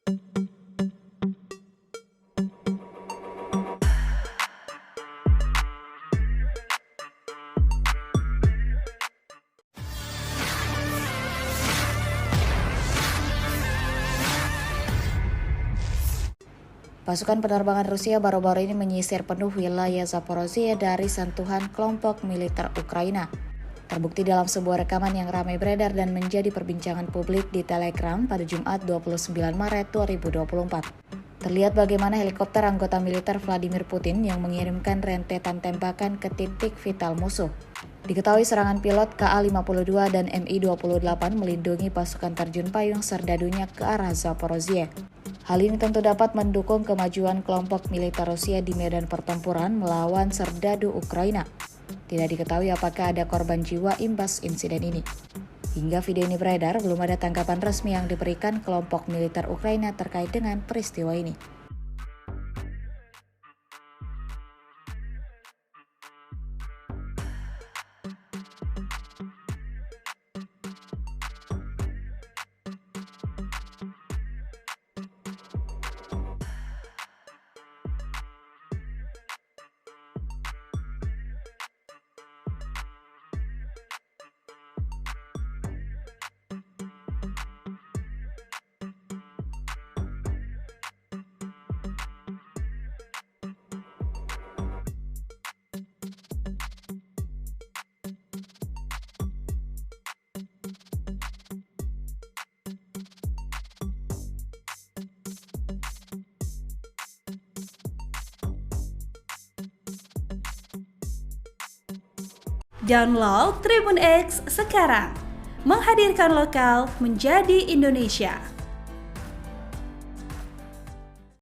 Pasukan penerbangan Rusia baru-baru ini menyisir penuh wilayah Zaporozhye dari sentuhan kelompok militer Ukraina. Terbukti dalam sebuah rekaman yang ramai beredar dan menjadi perbincangan publik di Telegram pada Jumat 29 Maret 2024. Terlihat bagaimana helikopter anggota militer Vladimir Putin yang mengirimkan rentetan tembakan ke titik vital musuh. Diketahui serangan pilot KA-52 dan Mi-28 melindungi pasukan terjun payung serdadunya ke arah Zaporozhye. Hal ini tentu dapat mendukung kemajuan kelompok militer Rusia di medan pertempuran melawan serdadu Ukraina. Tidak diketahui apakah ada korban jiwa imbas insiden ini. Hingga video ini beredar, belum ada tanggapan resmi yang diberikan kelompok militer Ukraina terkait dengan peristiwa ini. Download Tribun X sekarang, menghadirkan lokal menjadi Indonesia.